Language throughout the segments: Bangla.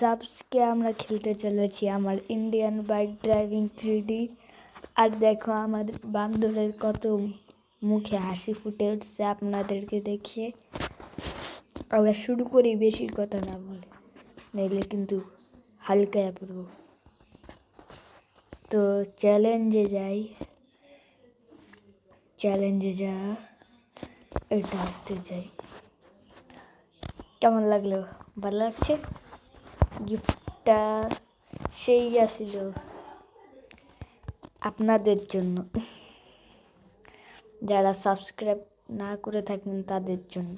গাইস আজকে আমরা খেলতে চলেছি আমার ইন্ডিয়ান বাইক ড্রাইভিং 3D। আর দেখো আমার বান্ধবের কত মুখে হাসি ফুটে উঠছে আপনাদেরকে দেখিয়ে। আমরা শুরু করি, বেশি কথা না বলে, নইলে কিন্তু হালকা পড়ব। তো চ্যালেঞ্জে যা এটা হাঁটতে যাই। কেমন লাগলো? ভালো লাগছে? গিফটটা সেই আসিল আপনাদের জন্য, যারা সাবস্ক্রাইব না করে থাকেন তাদের জন্য।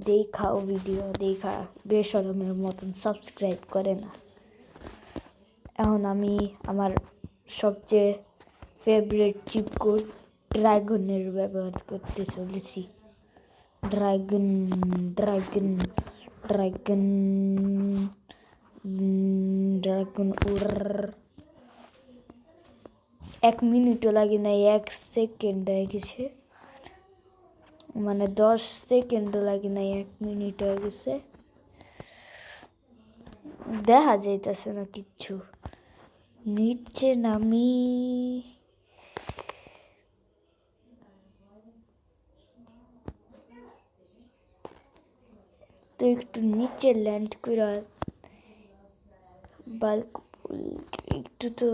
দেখাও ভিডিও দেখা বেশরমের মতন সাবস্ক্রাইব করে না। এখন আমি আমার সবচেয়ে ফেভারিট চিপ কোড ড্রাগনের ব্যবহার করতে চলেছি। ড্রাগন উড়। 1 মিনিটও লাগে না, 1 সেকেন্ড হয়ে গেছে। মানে 10 সেকেন্ডও লাগে না, 1 মিনিট হয়ে গেছে। দেখা যাইতেছে না কিচ্ছু। নিচে নামি তো একটু নিচে ল্যান্ড করে বাল্ক একটু তো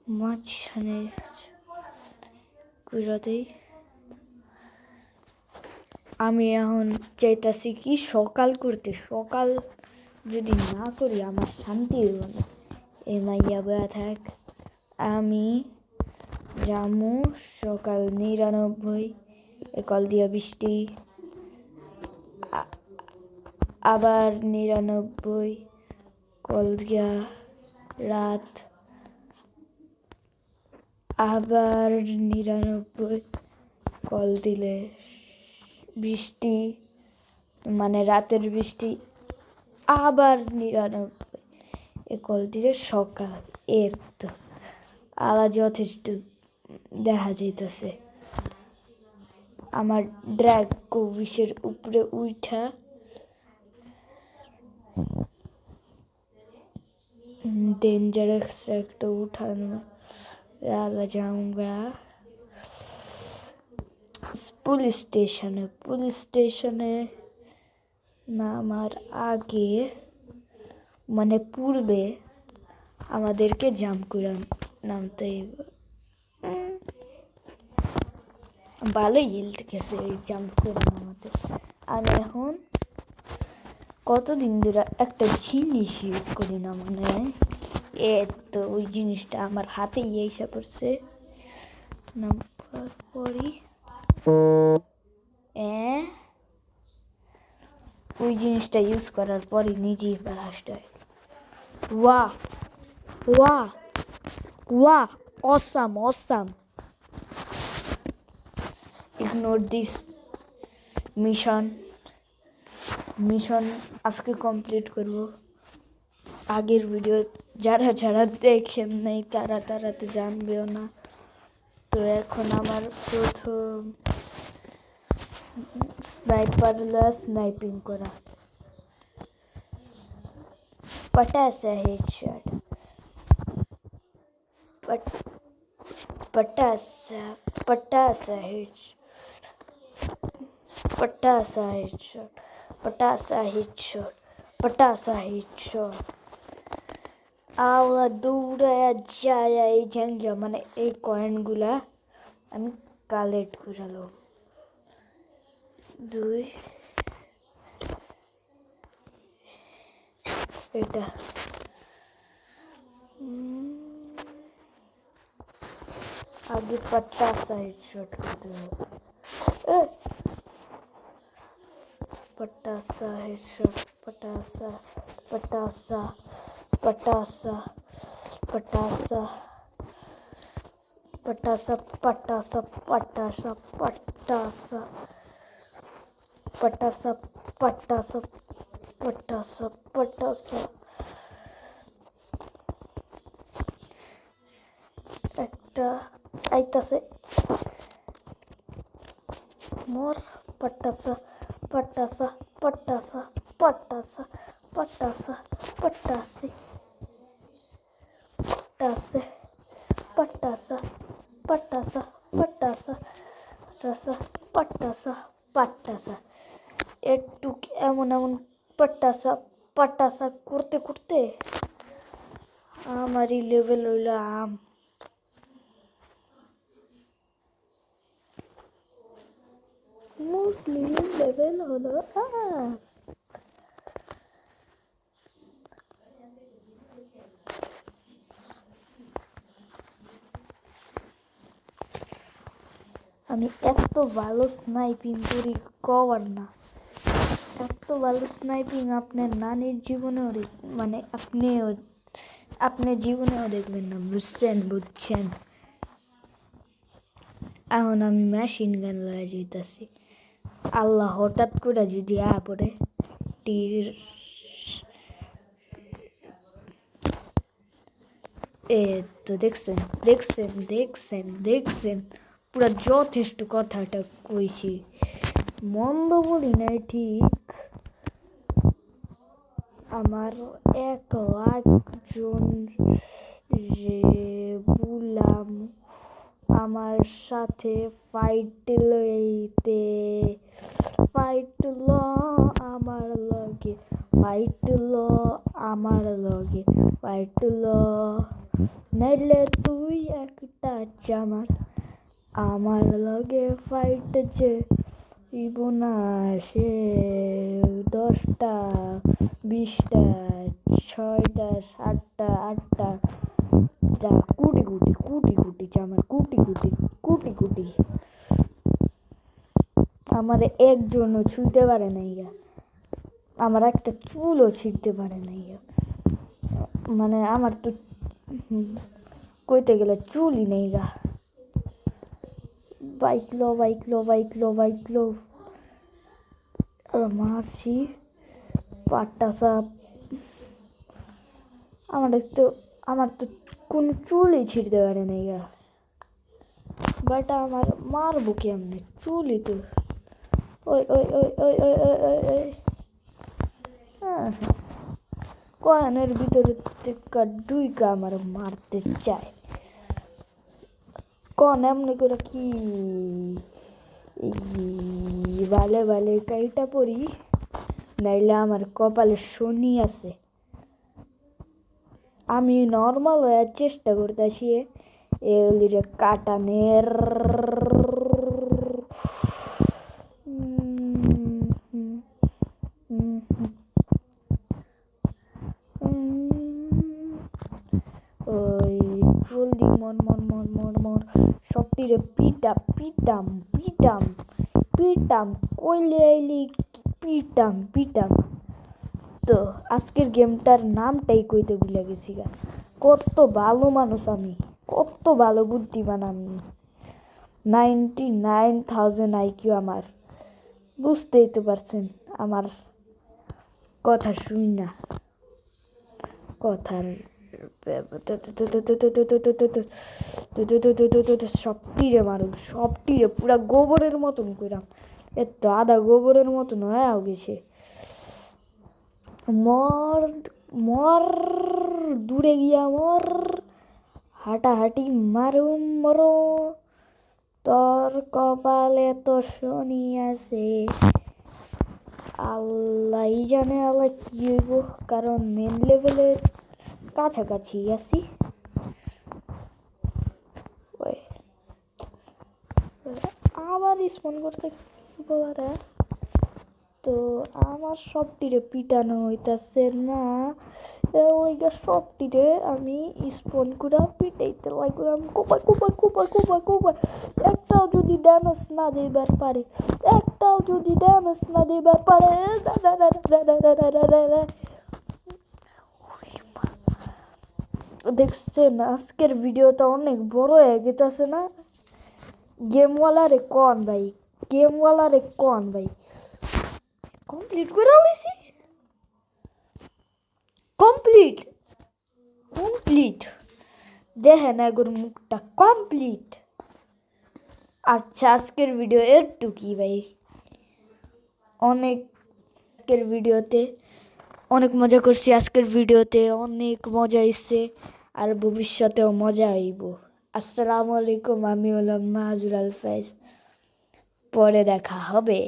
মাঝখানে করে দেই। আমি এখন চাইতাছি কি সকাল করতে। সকাল যদি না করি আমার শান্তি হইব না। এই মাইয়া বয়া থাক, আমি জামু সকাল 99, কল দিয়া বৃষ্টি, আবার 99, কল দিয়া রাত, আবার 99, কল দিলে বৃষ্টি, মানে রাতের বৃষ্টি, আবার 99, কল দিলে সকাল। এর তো আলা যথেষ্ট দেখা যাইতেছে। আমার ড্র্যাগ কোভিসের উপরে উঠা ডেঞ্জারাস একটা উঠানো আলা যাऊंगा পুলিশ স্টেশনে নামার আগে, মানে পূর্বে আমাদেরকে জাম করে নামতে হবে। ভালোই হিলতে গেছে এই জাম্প করে নামাতে। আর এখন কতদিন ধরে একটা জিনিস ইউজ করি না, মানে তো ওই জিনিসটা আমার হাতেই এসে পড়ছে। নামার পরই ওই জিনিসটা ইউজ করার পরই নিজেই ব্লাস্ট হয়। ওয়াহ অসাম। Ignore this মিশন আজকে কমপ্লিট করব। আগের ভিডিও যারা দেখেন নাই তারা তো জানবেও না। তো এখন আমার প্রথম স্নাইপিং করা। পটাসা হেডশট, পটাসা হেডশট। আওয়া দৌড়ে যায় এই ঝাঙ্গা, মানে এই কয়েনগুলা আমি কালেক্ট করালো। 2 এটা আগে পটাসা হেডশট করতে হবে। पटासा हेडशॉट, पटासा একটা আইতাছে মোর। পটাসা पटासा पटासे पटासे पटासा पटासा पटासा पटासा पटासा पटासा একটু এমন এমন পটাসা পটাসা করতে করতে আমারই লেভেল হইলো আম। মুসলিম লেভেল হলো আম। আমি এত ভালো স্নাইপিং করি কবার না, এত ভালো স্নাইপিং আপনার নানির জীবনেও মানে আপনি জীবনেও দেখবেন না, বুঝছেন। এখন আমি মেশিন গান লয়ে যেতেছি, আল্লাহ হঠাৎ করে যদি পড়ে তীর তো দেখছেন পুরা যথেষ্ট কথাটা কইছি, মন্দ বলি নাই ঠিক। আমার 1,00,000 জন বুলাম আমার সাথে ফাইট লইতে, আমার লগে ফাইট ল নাইলে তুই একটা চামার, আমার লগে ফাইট যে না সে 10টা 20টা 6টা 7টা 8টা যা কুটি চামার কুটি আমার একজনও ছুঁতে পারে নাই, আমার একটা চুলও ছিঁড়তে পারে নাই। মানে আমার তো কইতে গেলে চুলই নেই গা। বাইক লো মারছি পাট্টাসা, আমার তো কোনো চুলই ছিঁড়তে পারে নাই গা। বাট আমার মারবো কেমনে, চুলই তো ওই কয়ানের ভিতরে ডুইকা আমার মারতে চায়। কন এমনি করে কি ভালে কাইটা পড়ি, নাইলে আমার কপালে শনি আছে। আমি নর্মাল হওয়ার চেষ্টা করতেছি এগুলিরে কাটানের। ওই জলদি মর সবটিরে পিটাম কইলে আইলি পিটাম। তো আজকের গেমটার নামটাই কইতে ভুলে গেছি গা। কত ভালো মানুষ আমি, কত ভালো বুদ্ধিমান আমি, 99,000 IQ আমার, বুঝতেই তো পারছেন আমার কথা শুই না, কথার সবটিরে পুরা গোবরের মতন কইরাম, এত আধা গোবরের মতন হয়ে গেছে। মর দূরে গিয়া মর, হাঁটাহাঁটি মরো, তোর কপালে তো শনি আছে, আল্লাহ জানে আল্লাহ কি হইব, কারণ মেন লেভেলের কাছাকাছি আছি। আবার স্পন করতে পারে, তো আমার সবটিরে পিটানো হইতাছে না, ওই সবটিরে আমি স্পন করে পিটাইতে লাগলাম। কোপাই একটাও যদি ড্যামেজ না দিবার পারে, দেখছেন আজকের ভিডিওটা অনেক বড় হয়ে গেছে না। গেমওয়ালারে কন ভাই কমপ্লিট করে হয়েছি, কমপ্লিট দেখেন এগোর মুখটা কমপ্লিট। আচ্ছা আজকের ভিডিও একটু কি ভাই, অনেকের ভিডিওতে অনেক মজা করছি আজকের ভিডিওতে, অনেক মজা হইছে আর ভবিষ্যতেও মজা হইব। আসসালামু আলাইকুম, আমি হলাম মাহাজুর আল ফাইজ, পরে দেখা হবে।